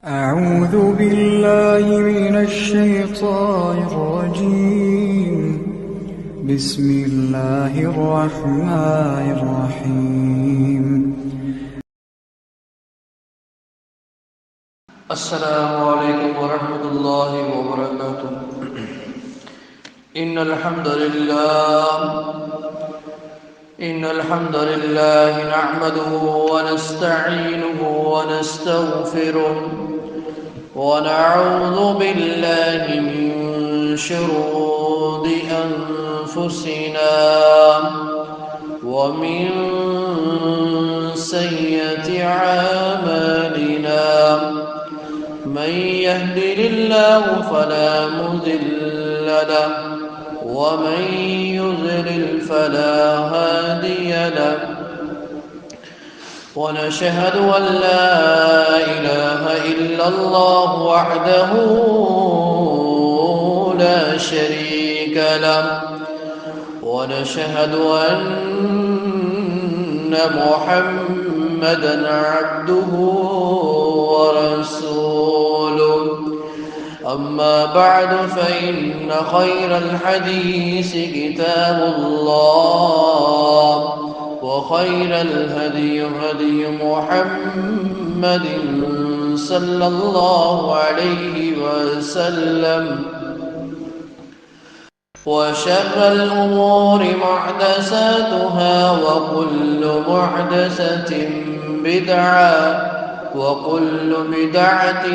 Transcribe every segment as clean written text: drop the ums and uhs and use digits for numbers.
أعوذ بالله من الشيطان الرجيم. بسم الله الرحمن الرحيم. السلام عليكم ورحمة الله وبركاته. إن الحمد لله نحمده ونستعينه ونستغفره ونعوذ بالله من شرور أنفسنا ومن سيئات أعمالنا. من يهده الله فلا مضل له ومن يضلل فلا هادي له. ونشهد أن لا إله إلا الله وحده لا شريك له. ونشهد أن محمدا عبده ورسوله. أما بعد فإن خير الحديث كتاب الله وخير الهدي هدي محمد صلى الله عليه وسلم. وشر الأمور محدثاتها وكل محدثة بدعة وكل بدعة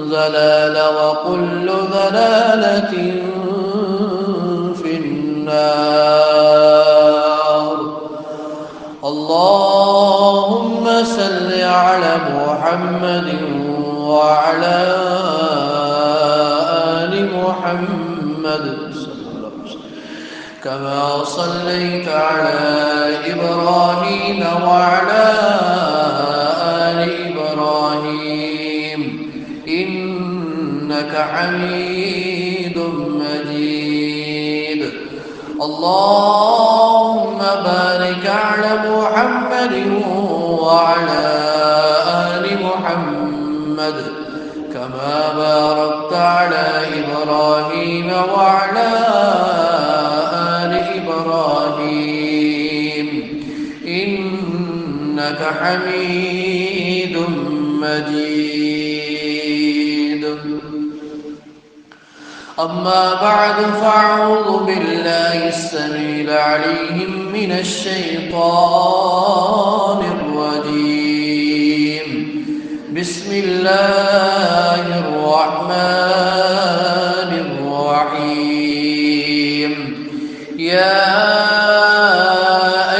ضلالة وكل ضلالة في النار. اللهم صل على محمد وعلى آل محمد كما صليت على إبراهيم وعلى آل إبراهيم إنك حميد مجيد. اللهم بارك على محمد وعلى آل محمد كما باركت على إبراهيم وعلى آل إبراهيم إنك حميد مجيد. أما بعد فأعوذ بالله السميع العليم من الشيطان الرجيم. بسم الله الرحمن الرحيم. يا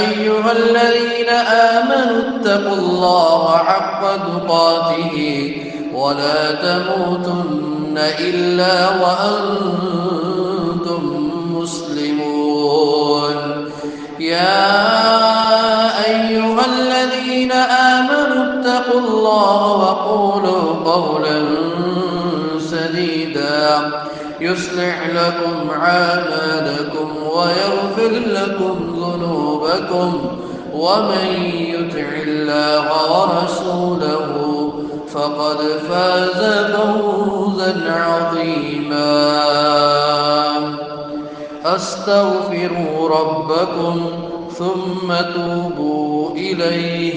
أيها الذين آمنوا اتقوا الله حق تقاته ولا تموتن إلا وأنتم مسلمون. يا أيها الذين آمنوا اتقوا الله وقولوا قولا سديدا يصلح لكم أعمالكم ويغفر لكم ذنوبكم ومن يطع الله ورسوله فقد فاز فوزا عظيما. أستغفروا ربكم ثم توبوا إليه.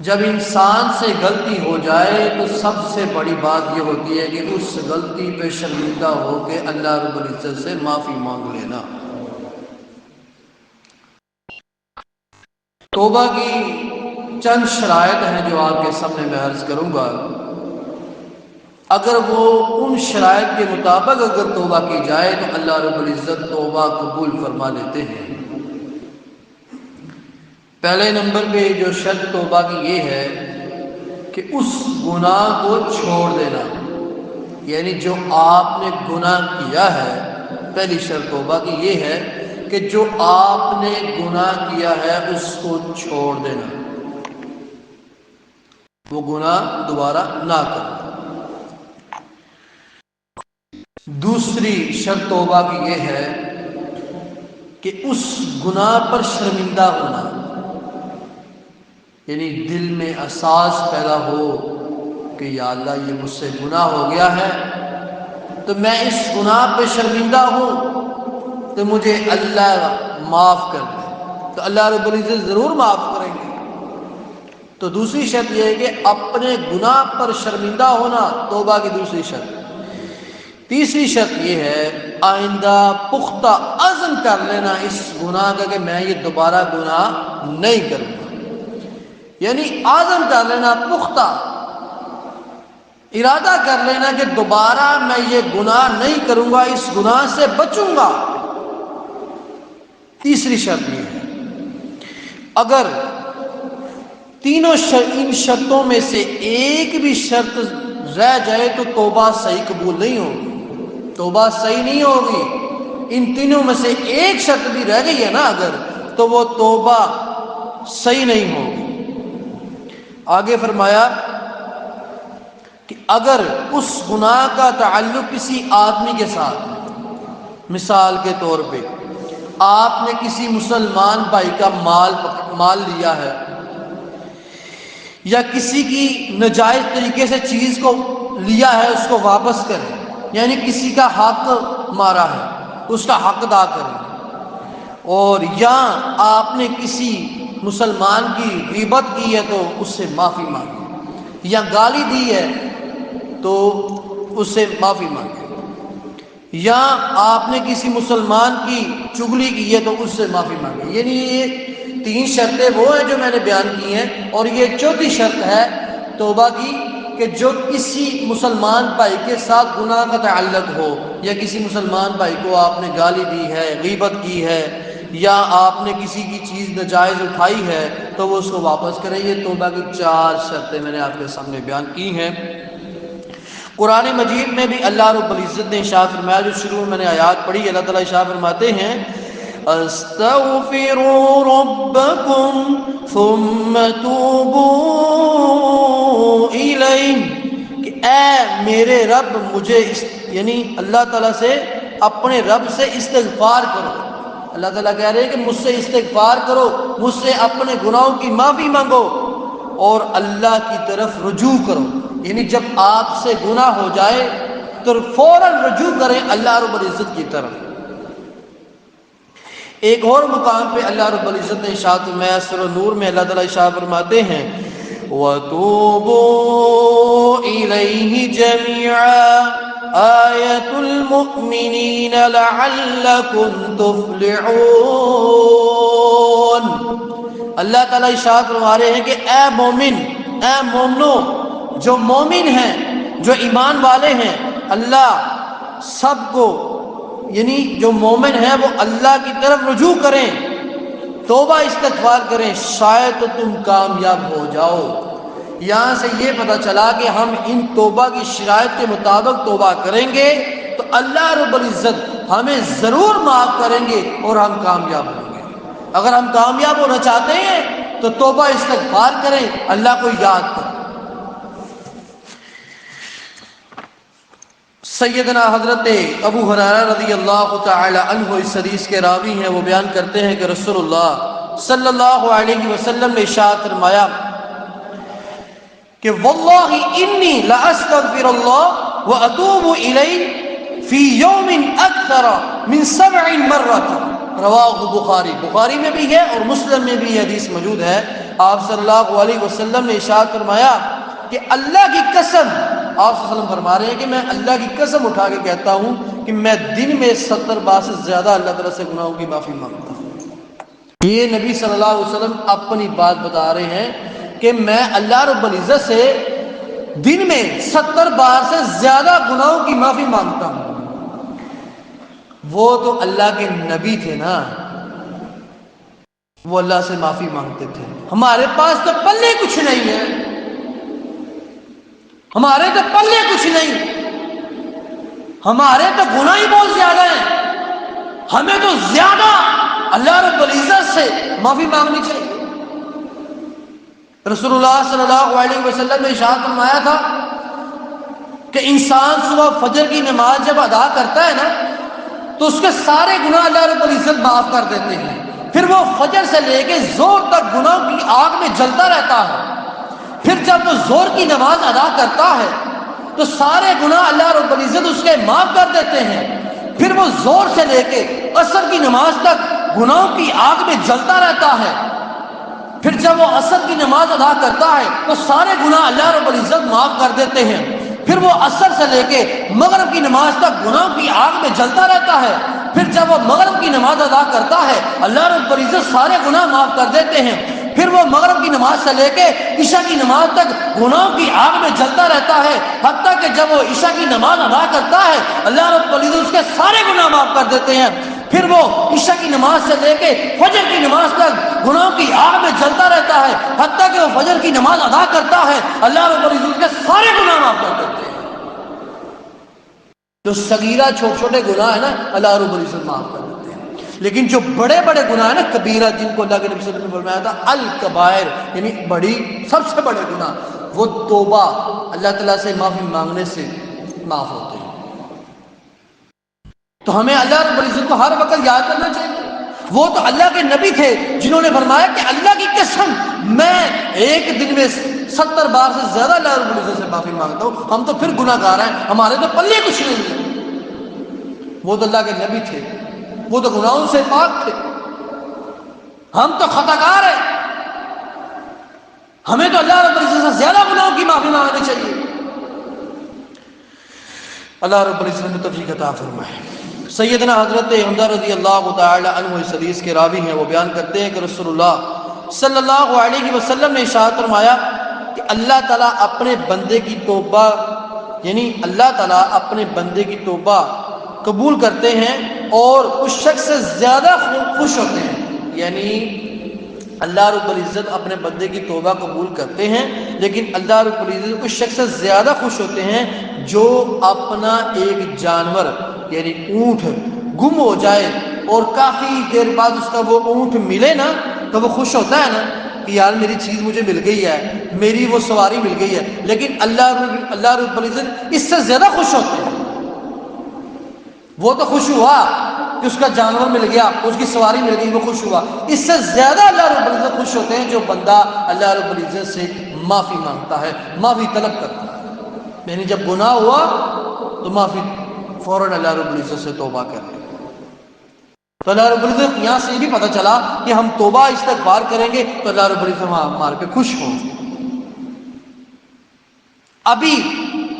جب انسان سے غلطی ہو جائے تو سب سے بڑی بات یہ ہوتی ہے کہ اس غلطی پہ شرمندہ ہو کے اللہ رب العزت سے معافی مانگ لینا۔ توبہ کی چند شرائط ہیں جو آپ کے سامنے میں عرض کروں گا، اگر وہ ان شرائط کے مطابق اگر توبہ کی جائے تو اللہ رب العزت توبہ قبول فرما لیتے ہیں۔ پہلے نمبر پہ جو شرط توبہ کی یہ ہے کہ اس گناہ کو چھوڑ دینا، یعنی جو آپ نے گناہ کیا ہے، پہلی شرط توبہ کی یہ ہے کہ جو آپ نے گناہ کیا ہے اس کو چھوڑ دینا، وہ گناہ دوبارہ نہ کرنا۔ دوسری شرط توبہ کی یہ ہے کہ اس گناہ پر شرمندہ ہونا، یعنی دل میں احساس پیدا ہو کہ یا اللہ یہ مجھ سے گناہ ہو گیا ہے تو میں اس گناہ پہ شرمندہ ہوں تو مجھے اللہ معاف کر دے، تو اللہ رب العزت ضرور معاف کریں گے۔ تو دوسری شرط یہ ہے کہ اپنے گناہ پر شرمندہ ہونا، توبہ کی دوسری شرط۔ تیسری شرط یہ ہے آئندہ پختہ عزم کر لینا اس گناہ کا کہ میں یہ دوبارہ گناہ نہیں کروں گا، یعنی عزم کر لینا، پختہ ارادہ کر لینا کہ دوبارہ میں یہ گناہ نہیں کروں گا، اس گناہ سے بچوں گا۔ تیسری شرط یہ ہے اگر تینوں ان شرطوں میں سے ایک بھی شرط رہ جائے تو توبہ صحیح قبول نہیں ہوگی، توبہ صحیح نہیں ہوگی۔ ان تینوں میں سے ایک شرط بھی رہ گئی ہے نا اگر، تو وہ توبہ صحیح نہیں ہوگی۔ آگے فرمایا کہ اگر اس گناہ کا تعلق کسی آدمی کے ساتھ، مثال کے طور پہ آپ نے کسی مسلمان بھائی کا مال لیا ہے یا کسی کی ناجائز طریقے سے چیز کو لیا ہے، اس کو واپس کریں، یعنی کسی کا حق مارا ہے اس کا حق ادا کریں، اور یا آپ نے کسی مسلمان کی غیبت کی ہے تو اس سے معافی مانگیں، یا گالی دی ہے تو اس سے معافی مانگیں، یا آپ نے کسی مسلمان کی چغلی کی ہے تو اس سے معافی مانگیں۔ یعنی یہ تین شرطیں وہ ہیں جو میں نے بیان کی ہیں، اور یہ چوتھی شرط ہے توبہ کی کہ جو کسی مسلمان بھائی کے ساتھ گناہ کا تعلق ہو، یا کسی مسلمان بھائی کو آپ نے گالی دی ہے، غیبت کی ہے، یا آپ نے کسی کی چیز ناجائز اٹھائی ہے تو وہ اس کو واپس کریں۔ یہ توبہ کی چار شرطیں میں نے آپ کے سامنے بیان کی ہیں۔ قرآن مجید میں بھی اللہ رب العزت نے ارشاد فرمایا، جو شروع میں نے آیات پڑھی، اللہ تعالیٰ ارشاد فرماتے ہیں استغفروا ربکم ثم توبوا الیہ، کہ اے میرے رب مجھے یعنی اللہ تعالیٰ سے، اپنے رب سے استغفار کرو۔ اللہ تعالیٰ کہہ رہے ہیں کہ مجھ سے استغفار کرو، مجھ سے اپنے گناہوں کی معافی مانگو اور اللہ کی طرف رجوع کرو، یعنی جب آپ سے گناہ ہو جائے تو فوراً رجوع کریں اللہ رب العزت کی طرف۔ ایک اور مقام پہ اللہ رب العزت نے ارشاد فرمایا، سورہ نور میں اللہ تعالیٰ ارشاد فرماتے ہیں وَتُوبُوا إِلَيْهِ جَمِيعًا آیَةُ الْمُؤْمِنِينَ لَعَلَّكُمْ تُفْلِحُونَ۔ اللہ تعالیٰ ارشاد فرما رہے ہیں کہ اے مومن، اے مومنو، جو مومن ہیں، جو ایمان والے ہیں، اللہ سب کو، یعنی جو مومن ہیں وہ اللہ کی طرف رجوع کریں، توبہ استغفار کریں، شاید تو تم کامیاب ہو جاؤ۔ یہاں سے یہ پتہ چلا کہ ہم ان توبہ کی شرائط کے مطابق توبہ کریں گے تو اللہ رب العزت ہمیں ضرور معاف کریں گے اور ہم کامیاب ہوں گے۔ اگر ہم کامیاب ہونا چاہتے ہیں تو توبہ استغفار کریں، اللہ کو یاد کریں۔ سیدنا حضرت ابو ہریرہ رضی اللہ تعالی عنہ اس حدیث کے راوی ہیں، وہ بیان کرتے ہیں کہ رسول اللہ صلی اللہ علیہ وسلم نے ارشاد فرمایا کہ واللہ انی لاستغفر اللہ واتوب الیہ فی یوم اکثر من 7 مرات۔ رواہ بخاری، بخاری میں بھی ہے اور مسلم میں بھی یہ حدیث موجود ہے۔ آپ صلی اللہ علیہ وسلم نے ارشاد فرمایا کہ اللہ کی قسم، آپ صلی اللہ علیہ وسلم فرما رہے ہیں کہ میں اللہ کی قسم اٹھا کے کہتا ہوں کہ میں دن میں 70 بار سے زیادہ اللہ تعالیٰ سے گناہوں کی معافی مانگتا ہوں۔ یہ نبی صلی اللہ علیہ وسلم اپنی بات بتا رہے ہیں کہ میں اللہ رب العزت سے دن میں 70 بار سے زیادہ گناہوں کی معافی مانگتا ہوں۔ وہ تو اللہ کے نبی تھے نا، وہ اللہ سے معافی مانگتے تھے۔ ہمارے پاس تو پلے کچھ نہیں ہے، ہمارے تو پلے کچھ نہیں، ہمارے تو گناہ ہی بہت زیادہ ہیں، ہمیں تو زیادہ اللہ رب العزت سے معافی مانگنی چاہیے۔ رسول اللہ صلی اللہ علیہ وسلم نے ارشاد فرمایا تھا کہ انسان صبح فجر کی نماز جب ادا کرتا ہے نا تو اس کے سارے گناہ اللہ رب العزت معاف کر دیتے ہیں، پھر وہ فجر سے لے کے زور تک گناہ کی آگ میں جلتا رہتا ہے، پھر جب وہ زور کی نماز ادا کرتا ہے تو سارے گناہ اللہ رب العزت اس کے معاف کر دیتے ہیں، پھر وہ زور سے لے کے عصر کی نماز تک گناہوں کی آگ میں جلتا رہتا ہے، پھر جب وہ عصر کی نماز ادا کرتا ہے تو سارے گناہ اللہ رب العزت معاف کر دیتے ہیں، پھر وہ عصر سے لے کے مغرب کی نماز تک گناہوں کی آگ میں جلتا رہتا ہے، پھر جب وہ مغرب کی نماز ادا کرتا ہے اللہ رب العزت سارے گناہ معاف کر دیتے ہیں، پھر وہ مغرب کی نماز سے لے کے عشاء کی نماز تک گناہوں کی آگ میں جلتا رہتا ہے، حتیٰ کہ جب وہ عشاء کی نماز ادا کرتا ہے اللہ رب العزت اس کے سارے گناہ معاف کر دیتے ہیں، پھر وہ عشاء کی نماز سے لے کے فجر کی نماز تک گناہوں کی آگ میں جلتا رہتا ہے، حتیٰ کہ وہ فجر کی نماز ادا کرتا ہے اللہ رب العزت اس کے سارے گناہ معاف کر دیتے ہیں۔ جو صغیرہ چھوٹے چھوٹے گناہ ہیں نا اللہ رب العزت معاف کر دیتے ہیں، لیکن جو بڑے بڑے گناہ ہیں نا کبیرہ، جن کو اللہ کے نبی صلی اللہ علیہ وسلم نے فرمایا تھا الکبائر، یعنی بڑی سب سے بڑے گناہ، وہ توبہ اللہ تعالیٰ سے معافی مانگنے سے معاف ہوتے ہیں۔ تو ہمیں اللہ رب العزت کو ہر وقت یاد کرنا چاہیے۔ وہ تو اللہ کے نبی تھے جنہوں نے فرمایا کہ اللہ کی قسم میں ایک دن میں 70 بار سے زیادہ اللہ رب العزت سے معافی مانگتا ہوں۔ ہم تو پھر گناہ گار ہیں، ہمارے تو پلے کچھ نہیں ہے۔ وہ تو اللہ کے نبی تھے، وہ تو گناہوں سے پاک تھے، ہم تو خطا کار ہیں، ہمیں تو اللہ رب العزت سے زیادہ گناہوں کی معافی مانگنی چاہیے۔ اللہ رب العزت نے توفیق عطا فرمائے۔ سیدنا حضرت حمزہ رضی اللہ تعالی عنہ اس حدیث کے راوی ہیں، وہ بیان کرتے ہیں کہ رسول اللہ صلی اللہ علیہ وسلم نے ارشاد فرمایا کہ اللہ تعالیٰ اپنے بندے کی توبہ، یعنی اللہ تعالیٰ اپنے بندے کی توبہ قبول کرتے ہیں اور اس شخص سے زیادہ خوش ہوتے ہیں، یعنی اللہ رب العزت اپنے بندے کی توبہ قبول کرتے ہیں لیکن اللہ رب العزت اس شخص سے زیادہ خوش ہوتے ہیں جو اپنا ایک جانور یعنی اونٹ گم ہو جائے اور کافی دیر بعد اس کا وہ اونٹ ملے نا تو وہ خوش ہوتا ہے نا کہ یار میری چیز مجھے مل گئی ہے، میری وہ سواری مل گئی ہے، لیکن اللہ رب العزت اس سے زیادہ خوش ہوتے ہیں۔ وہ تو خوش ہوا کہ اس کا جانور مل گیا، اس کی سواری مل گئی، وہ خوش ہوا، اس سے زیادہ اللہ رب العزت خوش ہوتے ہیں جو بندہ اللہ رب العزت سے معافی مانگتا ہے، معافی طلب کرتا ہے، یعنی جب گناہ ہوا تو معافی فوراً اللہ رب العزت سے توبہ کریں۔ تو اللہ رب العزت یہاں سے یہ بھی پتہ چلا کہ ہم توبہ استغفار کریں گے تو اللہ رب العزت ہمارے پہ خوش ہوں گے۔ ابھی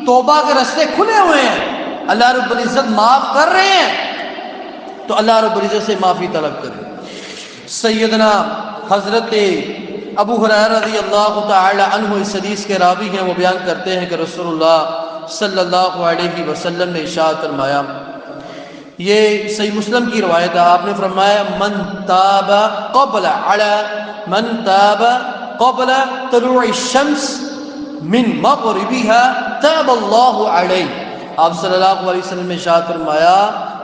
توبہ کے راستے کھلے ہوئے ہیں، اللہ رب العزت معاف کر رہے ہیں تو اللہ رب العزت سے معافی طلب کریں۔ سیدنا حضرت ابو ہریرہ رضی اللہ تعالی عنہ اس حدیث کے راوی ہیں، وہ بیان کرتے ہیں کہ رسول اللہ صلی اللہ علیہ وسلم نے ارشاد فرمایا، یہ صحیح مسلم کی روایت ہے، آپ نے فرمایا من تاب قبل طلوع الشمس من مغربها تاب اللہ علیہ۔ آپ صلی اللہ علیہ وسلم نے ارشاد فرمایا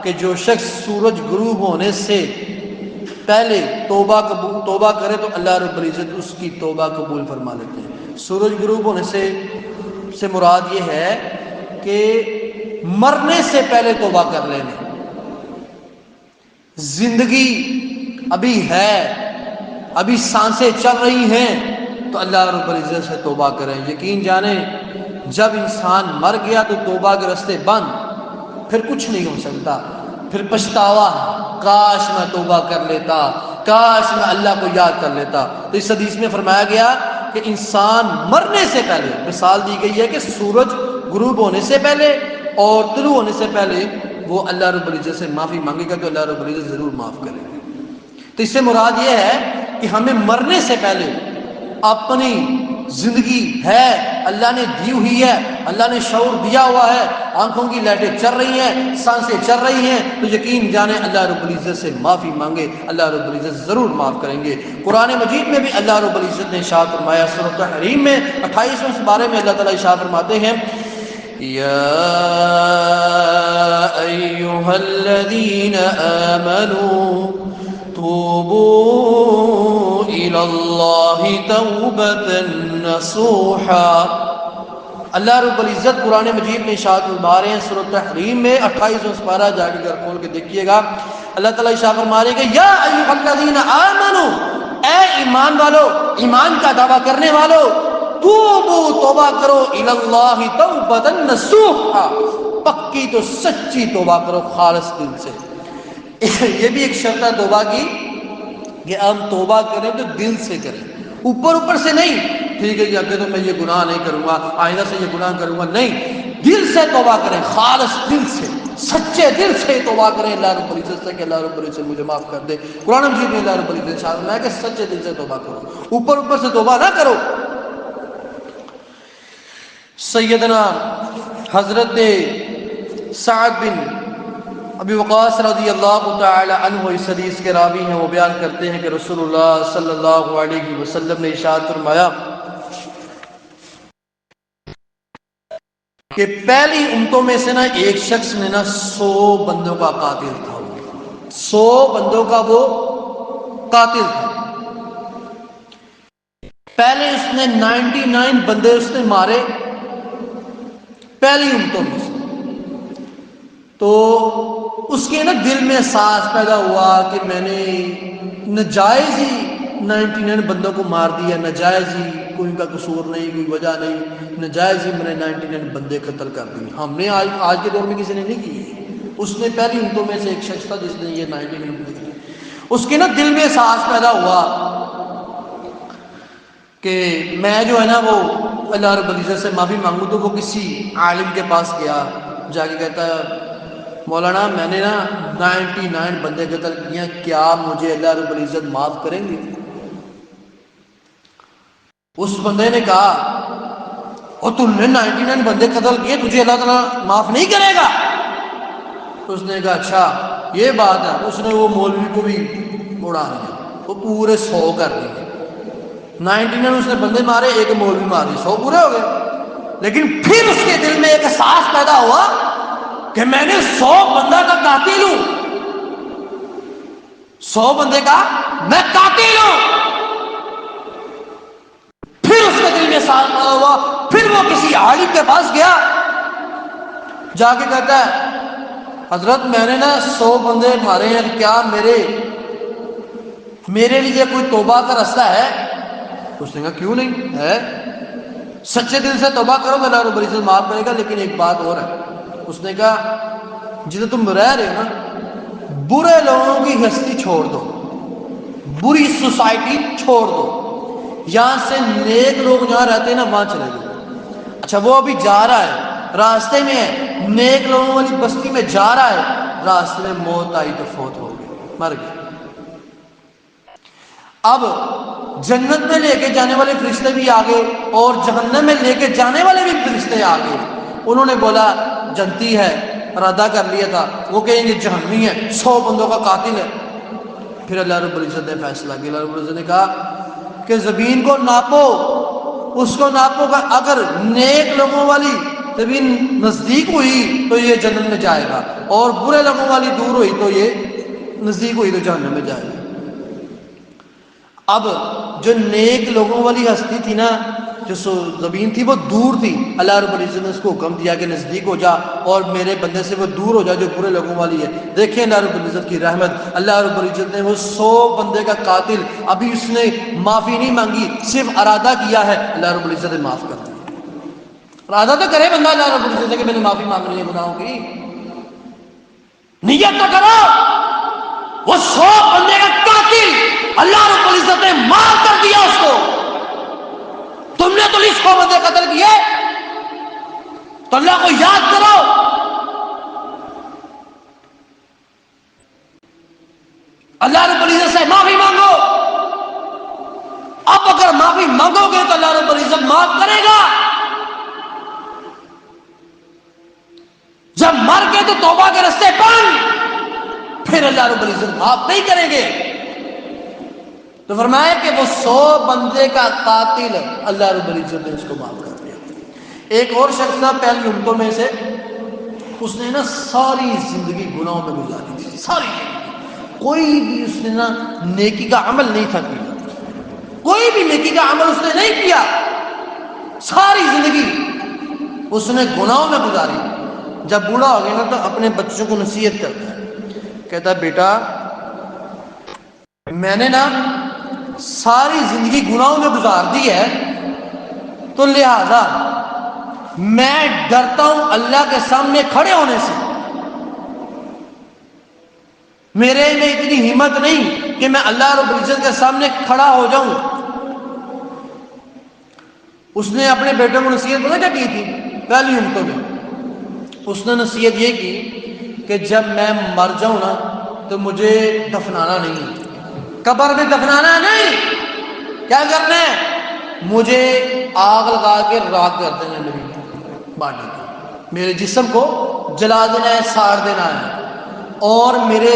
کہ جو شخص سورج غروب ہونے سے پہلے توبہ کرے تو اللہ رب العزت اس کی توبہ قبول فرما لیتے ہیں۔ سورج غروب ہونے سے مراد یہ ہے کہ مرنے سے پہلے توبہ کر لینے، زندگی ابھی ہے، ابھی سانسیں چل رہی ہیں تو اللہ رب العزت سے توبہ کریں۔ یقین جانیں جب انسان مر گیا تو توبہ کے راستے بند، پھر کچھ نہیں ہو سکتا، پھر پچھتاوا ہے۔ کاش میں توبہ کر لیتا، کاش میں اللہ کو یاد کر لیتا۔ تو اس حدیث میں فرمایا گیا کہ انسان مرنے سے پہلے، مثال دی گئی ہے کہ سورج غروب ہونے سے پہلے اور طلوع ہونے سے پہلے وہ اللہ رب العزت سے معافی مانگے گا تو اللہ رب العزت ضرور معاف کرے گا۔ تو اس سے مراد یہ ہے کہ ہمیں مرنے سے پہلے اپنی زندگی ہے اللہ نے دی ہوئی ہے، اللہ نے شعور دیا ہوا ہے، آنکھوں کی لائٹیں چل رہی ہیں، سانسیں چل رہی ہیں، تو یقین جانے اللہ رب العزت سے معافی مانگے، اللہ رب العزت ضرور معاف کریں گے۔ قرآن مجید میں بھی اللہ رب العزت نے ارشاد فرمایا، سورۃ تحریم میں 28ویں پارے میں اللہ تعالیٰ ارشاد فرماتے ہیں، یا ایھا الذین آمنوا توبوا الی اللہ توبۃ نصوحا۔ اللہ رب العزت قرآن مجید میں ارشاد فرما رہے ہیں سورۃ تحریم میں 28واں پارہ، جا کے گھر کھول کے دیکھیے گا، اللہ تعالیٰ ارشاد فرما رہے ہیں کہ یا ایھا الذین آمنوا، اے ایمان والو، ایمان کا دعویٰ کرنے والو، توبو توبہ کرو الی اللہ توبۃ نصوحا، پکی تو سچی توبہ کرو خالص دل سے۔ یہ بھی ایک شرط ہے توبہ کی کہ ہم توبہ کریں تو دل سے کریں، اوپر اوپر سے نہیں، ٹھیک ہے جی آگے تو میں یہ گناہ نہیں کروں گا، آئندہ سے یہ گناہ کروں گا، نہیں، دل سے توبہ کریں، خالص دل سے، سچے دل سے توبہ کریں اللہ رب العزت سے کہ اللہ رب العزت مجھے معاف کر دے۔ قرآن مجید میں اللہ رب العزت شامل ہے کہ سچے دل سے توبہ کرو، اوپر اوپر سے توبہ نہ کرو۔ سیدنا حضرت سعد بن ابی وقاص رضی اللہ تعالی عنہ اس حدیث کے راوی ہیں، وہ بیان کرتے ہیں کہ رسول اللہ صلی اللہ علیہ وسلم نے ارشاد فرمایا کہ پہلی امتوں میں سے نا ایک شخص نے نا 100 بندوں کا قاتل تھا، 100 بندوں کا وہ قاتل تھا۔ پہلے اس نے 99 بندے اس نے مارے پہلی امتوں میں سے، تو اس کے نا دل میں احساس پیدا ہوا کہ میں نے ناجائز ہی 99 بندوں کو مار دیا، ناجائز ہی، کوئی کا قصور نہیں، کوئی وجہ نہیں، ناجائز ہی میں نے 99 بندے قتل کر دیے۔ ہم نے آج کے دور میں کسی نے نہیں کی، اس نے پہلی امتوں میں سے ایک شخص تھا جس نے یہ 99 بندے کی۔ اس کے نا دل میں احساس پیدا ہوا کہ میں جو ہے نا وہ اللہ رب العزت سے معافی مانگوں، تو وہ کسی عالم کے پاس گیا، جا کے کہتا ہے مولانا میں نے نا 99 بندے قتل کیے ہیں، کیا مجھے اللہ رب العزت معاف کریں گے؟ اس بندے نے کہا اور تم نے 99 بندے قتل کیے، تجھے اللہ تعالیٰ معاف نہیں کرے گا؟ تو اس نے کہا اچھا یہ بات ہے۔ اس نے وہ مولوی کو بھی اڑا دیا، وہ پورے 100 کر دیے، 99 اس نے بندے مارے، ایک مولوی مارے، 100 پورے ہو گئے۔ لیکن پھر اس کے دل میں ایک احساس پیدا ہوا کہ میں نے 100 بندہ کا قاتل ہوں، 100 بندے کا میں قاتل ہوں۔ پھر اس کے دل میں احساس پیدا ہوا، پھر وہ کسی عالم کے پاس گیا، جا کے کہتا ہے حضرت میں نے نا 100 بندے مارے ہیں، کیا میرے لیے کوئی توبہ کا راستہ ہے؟ اس نے کہا کیوں نہیں ہے، سچے دل سے توبہ کرو گے اللہ رب العزت معاف کرے گا، لیکن ایک بات اور ہے۔ اس نے کہا جدھر تم رہ رہے ہو نا، برے لوگوں کی ہستی چھوڑ دو، بری سوسائٹی چھوڑ دو، یہاں سے نیک لوگ جہاں رہتے ہیں نا وہاں چلے جاؤ۔ اچھا وہ ابھی جا رہا ہے، راستے میں ہے، نیک لوگوں والی بستی میں جا رہا ہے، راستے میں موت آئی تو فوت ہو گئی، مر گیا۔ اب جنت میں لے کے جانے والے فرشتے بھی آگے اور جہنم میں لے کے جانے والے بھی فرشتے آگے۔ انہوں نے بولا جنتی ہے، ارادہ کر لیا تھا، وہ کہیں گے جہنمی ہے، 100 بندوں کا قاتل ہے۔ پھر اللہ رب العزت نے فیصلہ کیا، اللہ رب العزت نے کہا کہ زمین کو ناپو، اس کو ناپو گا، اگر نیک لوگوں والی زمین نزدیک ہوئی تو یہ جنت میں جائے گا، اور برے لوگوں والی دور ہوئی تو یہ نزدیک ہوئی تو جہنم میں جائے گا۔ اب جو نیک لوگوں والی ہستی تھی نا، جو زمین تھی وہ دور تھی، اللہ رب العزت نے اس کو حکم دیا کہ نزدیک ہو جا اور میرے بندے سے وہ دور ہو جا جو برے لوگوں والی ہے۔ دیکھیں اللہ رب العزت کی رحمت، اللہ رب العزت نے وہ 100 بندے کا قاتل، ابھی اس نے معافی نہیں مانگی، صرف ارادہ کیا ہے، اللہ رب العزت نے معاف کر دیا۔ ارادہ تو کرے بندہ اللہ رب العزت سے کہ میں نے معافی مانگنی ہے گناہوں کی، نیت تو کرو، وہ 100 بندے کا قاتل اللہ رب العزت نے مار کر دیا اس کو. تم نے تو 100 بندے قتل کیے، تو اللہ کو یاد کرو. اللہ رب العزت سے معافی مانگو. اب اگر معافی مانگو گے تو اللہ رب العزت معاف کرے گا. جب مر گئے تو توبہ کے راستے بند، پھر اللہ رب العزت معاف نہیں کریں گے. تو فرمایا کہ وہ 100 بندے کا قاتل اللہ رب العزت نے اس کو معاف کر دیا. ایک اور شخص تھا پہلی امتوں میں سے، اس نے نا ساری زندگی گناہوں میں گزاری تھی، ساری زندگی کوئی بھی اس نے نا نیکی کا عمل نہیں تھا کیا، کوئی بھی نیکی کا عمل اس نے نہیں کیا، ساری زندگی اس نے گناہوں میں گزاری. جب بوڑھا ہو گیا نا تو اپنے بچوں کو نصیحت کرتا ہے، کہتا ہے بیٹا میں نے نا ساری زندگی گناہوں میں گزار دی ہے، تو لہذا میں ڈرتا ہوں اللہ کے سامنے کھڑے ہونے سے. میرے میں اتنی ہمت نہیں کہ میں اللہ رب العزت کے سامنے کھڑا ہو جاؤں. اس نے اپنے بیٹوں کو نصیحت پتہ کیا کی تھی پہلی امتوں میں؟ اس نے نصیحت یہ کی کہ جب میں مر جاؤں نا تو مجھے دفنانا نہیں، قبر میں دفنانا نہیں. کیا کرنا ہے؟ مجھے آگ لگا کے راکھ کر دینا، میری باڈی کو، میرے جسم کو جلا دینا ہے، ساڑ دینا ہے، اور میرے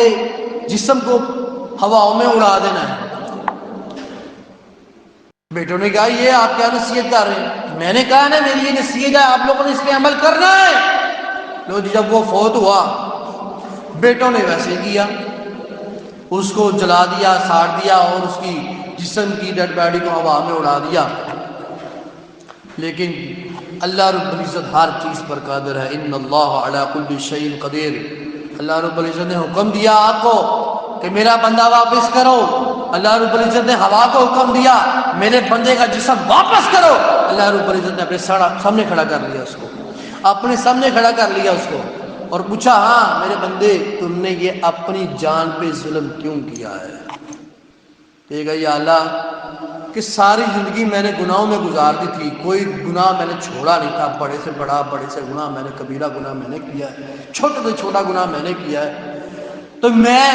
جسم کو ہواؤں میں اڑا دینا ہے. بیٹوں نے کہا یہ آپ کیا نصیحت کر رہے ہیں؟ میں نے کہا نا میری یہ نصیحت ہے، آپ لوگوں نے اس پہ عمل کرنا ہے. لو جی جب وہ فوت ہوا بیٹوں نے ویسے کیا، اس کو جلا دیا، ساڑ دیا، اور اس کی جسم کی ڈیڈ باڈی کو ہوا میں اڑا دیا. لیکن اللہ رب العزت ہر چیز پر قادر ہے. ان اللہ علی کل شیء قدیر. اللہ رب العزت نے حکم دیا آپ کو کہ میرا بندہ واپس کرو. اللہ رب العزت نے ہوا کو حکم دیا میرے بندے کا جسم واپس کرو. اللہ رب العزت نے اپنے سامنے کھڑا کر لیا اس کو، اپنے سامنے کھڑا کر لیا اس کو، اور پوچھا ہاں میرے بندے تم نے یہ اپنی جان پہ ظلم کیوں کیا ہے؟ کہے گا یا اللہ کہ ساری زندگی میں نے گناہوں میں گزار دی تھی، کوئی گناہ میں نے چھوڑا نہیں تھا، بڑے سے بڑا، بڑے سے گناہ میں نے، کبیرہ گناہ میں نے کیا ہے، چھوٹے سے چھوٹا گناہ میں نے کیا ہے، تو میں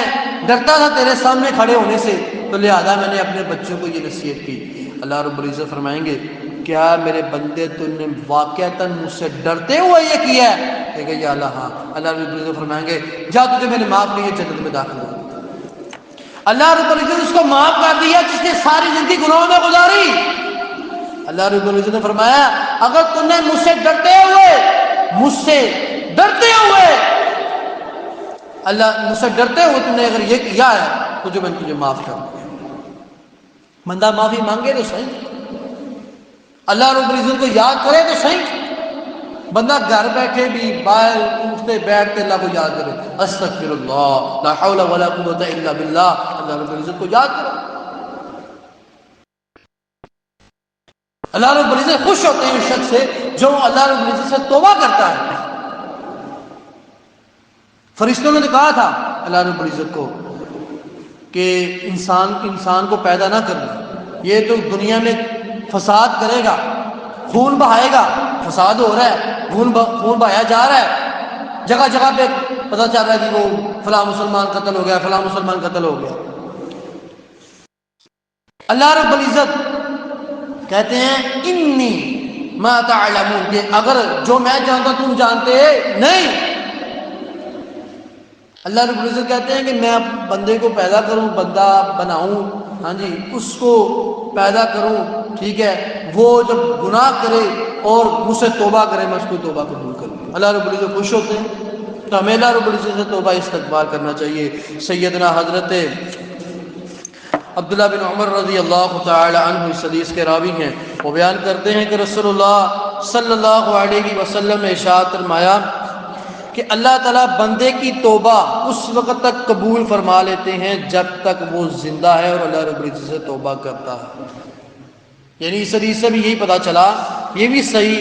ڈرتا تھا تیرے سامنے کھڑے ہونے سے، تو لہذا میں نے اپنے بچوں کو یہ نصیحت کی. اللہ رب العزت فرمائیں گے کیا میرے بندے تم نے واقعتاً مجھ سے ڈرتے ہوئے یہ کیا ہے؟ کہے گا یا اللہ ہاں. اللہ رب العزت فرمائیں گے جا تجھے میں نے معاف نہیں ہے، جنت میں داخل ہو. اللہ رب العزت اس کو معاف کر دیا جس نے ساری زندگی گناہوں میں گزاری. اللہ رب العزت نے فرمایا اگر تم نے مجھ سے ڈرتے ہوئے تم نے اگر یہ کیا ہے تو جو میں نے تجھے معاف کر دیا. بندہ معافی مانگے تو صحیح، اللہ رب العزت کو یاد کرے تو صحیح. بندہ گھر بیٹھے بھی، باہر اٹھتے بیٹھتے اللہ کو یاد کرے، استغفر اللہ، لا حول ولا قوت الا باللہ، اللہ رب العزت کو یاد کرو. اللہ رب العزت خوش ہوتے ہیں اس شخص سے جو اللہ رب العزت سے توبہ کرتا ہے. فرشتوں نے کہا تھا اللہ رب العزت کو کہ انسان کو پیدا نہ کرنا، یہ تو دنیا میں فساد کرے گا، خون بہائے گا، فساد ہو رہا ہے، خون بہایا جا رہا ہے، جگہ جگہ پہ پتہ چل رہا ہے کہ وہ فلاں مسلمان قتل ہو گیا، فلاں مسلمان قتل ہو گیا. اللہ رب العزت کہتے ہیں انی ما تعلمون، کہ اگر جو میں جانتا تم جانتے نہیں. اللہ رب العزت کہتے ہیں کہ میں بندے کو پیدا کروں، بندہ بناؤں، ہاں جی، اس کو پیدا کروں، ٹھیک ہے، وہ جب گناہ کرے اور مجھ سے توبہ کرے میں اس کو توبہ قبول کروں. اللہ رب العزت خوش ہوتے ہیں. تو ہمیں اللہ رب العزت سے توبہ استغفار کرنا چاہیے. سیدنا حضرت عبداللہ بن عمر رضی اللہ تعالی عنہ اس حدیث کے راوی ہیں، وہ بیان کرتے ہیں کہ رسول اللہ صلی اللہ علیہ وسلم نے ارشاد فرمایا کہ اللہ تعالیٰ بندے کی توبہ اس وقت تک قبول فرما لیتے ہیں جب تک وہ زندہ ہے اور اللہ رب العزت سے توبہ کرتا ہے. یعنی اس حدیث سے بھی یہی پتہ چلا، یہ بھی صحیح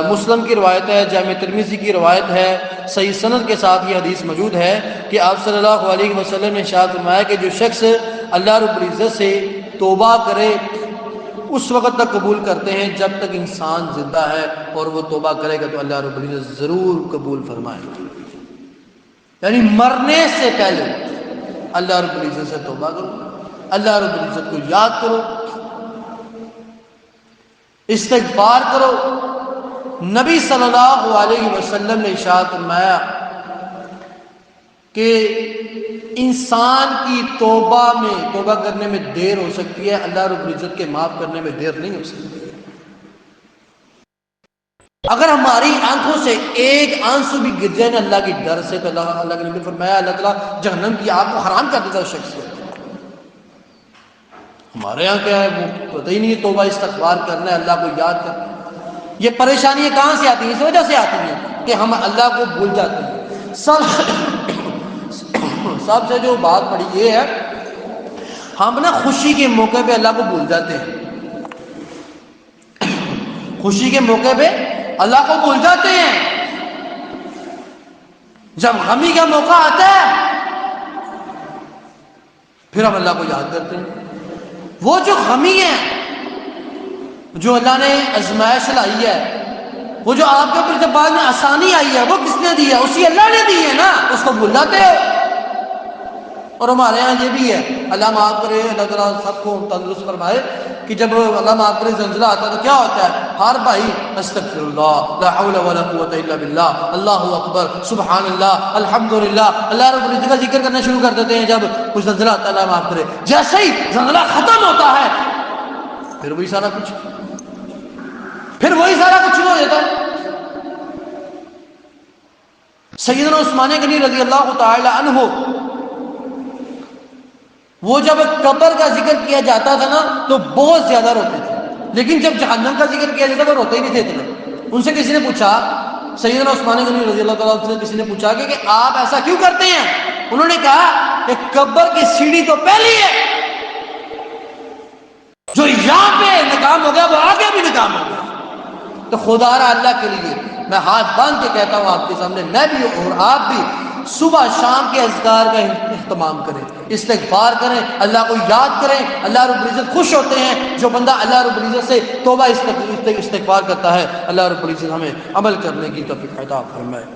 مسلم کی روایت ہے، جامع ترمذی کی روایت ہے صحیح سند کے ساتھ یہ حدیث موجود ہے کہ آپ صلی اللہ علیہ وسلم نے ارشاد فرمایا کہ جو شخص اللہ رب العزت سے توبہ کرے اس وقت تک قبول کرتے ہیں جب تک انسان زندہ ہے، اور وہ توبہ کرے گا تو اللہ رب العزت ضرور قبول فرمائے گا۔ یعنی مرنے سے پہلے اللہ رب العزت سے توبہ کرو، اللہ رب العزت کو یاد کرو، استغفار کرو۔ نبی صلی اللہ علیہ وسلم نے ارشاد فرمایا کہ انسان کی توبہ کرنے میں دیر ہو سکتی ہے، اللہ رب العزت کے معاف کرنے میں دیر نہیں ہو سکتی۔ اگر ہماری آنکھوں سے ایک آنسو بھی گر جائے نا اللہ کی ڈر سے تو اللہ کے نبی نے فرمایا اللہ تعالیٰ جہنم کی آگ کو حرام کر دیتا ہے اس شخص کو۔ ہمارے یہاں کیا ہے وہ پتہ ہی نہیں ہے، توبہ استغفار کرنا ہے، اللہ کو یاد کرنا ہے۔ یہ پریشانیاں کہاں سے آتی ہیں؟ اس وجہ سے آتی ہیں کہ ہم اللہ کو بھول جاتے ہیں۔ سب سے جو بات بڑی یہ ہے، ہم نا خوشی کے موقع پہ اللہ کو بھول جاتے ہیں، خوشی کے موقع پہ اللہ کو بھول جاتے ہیں۔ جب غمی کا موقع آتا ہے پھر ہم اللہ کو یاد کرتے ہیں۔ وہ جو غمی ہے، جو اللہ نے آزمائش لائی ہے، وہ جو آپ کے اوپر جب بعد میں آسانی آئی ہے، وہ کس نے دی ہے؟ اسی اللہ نے دی ہے نا، اس کو بھول جاتے ہو۔ اور ہمارے یہاں یہ بھی ہے، اللہ معاف کرے، اللہ تعالیٰ سب کو تندرست فرمائے، کہ جب اللہ معاف کرے زلزلہ آتا ہے تو کیا ہوتا ہے؟ ہر بھائی استغفر اللہ، لا حول ولا قوت الا باللہ، اللہ اکبر، سبحان اللہ، الحمدللہ، اللہ رب العزت کا ذکر کرنا شروع کر دیتے ہیں جب کچھ زلزلہ آتا ہے، اللہ معاف کرے۔ جیسے ہی زلزلہ ختم ہوتا ہے پھر وہی سارا کچھ ہو جاتا ہے۔ سیدنا عثمان غنی رضی اللہ تعالی عنہ، وہ جب قبر کا ذکر کیا جاتا تھا نا تو بہت زیادہ روتے تھے، لیکن جب جہنم کا ذکر کیا جاتا تو روتے ہی نہیں تھے اتنا۔ ان سے کسی نے پوچھا، سیدنا عثمان غنی رضی اللہ تعالیٰ عنہ سے کسی نے پوچھا کہ آپ ایسا کیوں کرتے ہیں؟ انہوں نے کہا کہ قبر کی سیڑھی تو پہلی ہے، جو یہاں پہ ناکام ہو گیا وہ آگے بھی ناکام ہو گیا۔ تو خدا را اللہ کے لیے میں ہاتھ باندھ کے کہتا ہوں آپ کے سامنے، میں بھی اور آپ بھی صبح شام کے اذکار کا اہتمام کریں، استغفار کریں، اللہ کو یاد کریں۔ اللہ رب العزت خوش ہوتے ہیں جو بندہ اللہ رب العزت سے توبہ استغفار کرتا ہے۔ اللہ رب العزت ہمیں عمل کرنے کی توفیق عطا فرمائے۔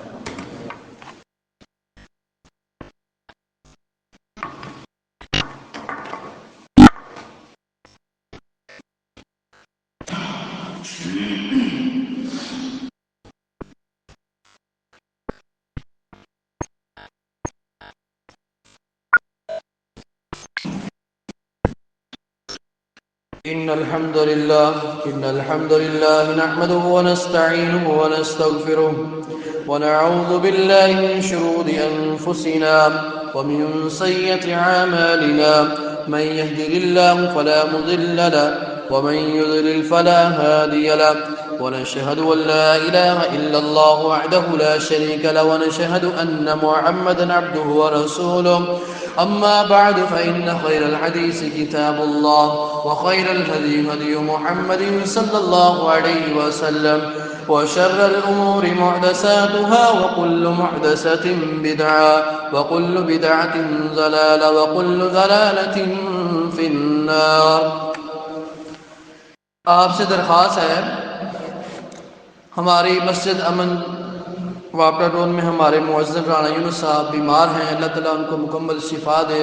إن الحمد لله نحمده ونستعينه ونستغفره ونعوذ بالله من شرور أنفسنا ومن سيئات أعمالنا، من يهده الله فلا مضل له ومن يضلل فلا هادي له، ونشهد أن لا إله إلا الله وحده لا شريك له، ونشهد أن محمدا عبده ورسوله. أما بعد فإن خير الحديث كتاب الله، وخير الهدي هدي محمد صلى الله عليه وسلم، وشر الأمور محدثاتها، وكل محدثة بدعة، وكل بدعة ضلالة، وكل ضلالة في النار۔ آپ سے درخواست ہے، ہماری مسجد امن واپڈا روڈ میں ہمارے معزز رانا یونس صاحب بیمار ہیں، اللہ تعالیٰ ان کو مکمل شفا دے۔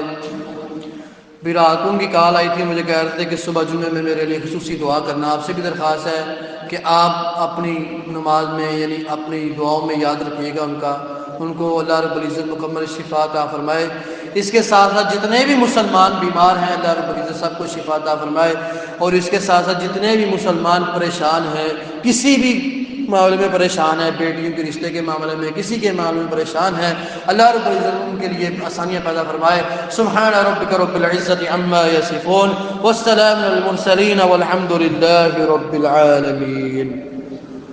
بھی رات کو ان کی کال آئی تھی، مجھے کہہ رہے تھے کہ صبح جمعے میں میرے لیے خصوصی دعا کرنا۔ آپ سے بھی درخواست ہے کہ آپ اپنی نماز میں یعنی اپنی دعاؤں میں یاد رکھیے گا ان کو اللہ رب العزت مکمل شفا عطا فرمائے۔ اس کے ساتھ ساتھ جتنے بھی مسلمان بیمار ہیں اللہ رب العزت سب کو شفا عطا فرمائے، اور اس کے ساتھ ساتھ جتنے بھی مسلمان پریشان ہیں، کسی بھی معاملے میں پریشان ہے، بیٹیوں کے رشتے کے معاملے میں، کسی کے معاملے میں پریشان ہے، اللہ رب العزت ان کے لیے آسانیاں پیدا فرمائے۔ سبحان ربک رب العزت عما یصفون، والسلام علی المرسلین، والحمد للہ رب العالمین۔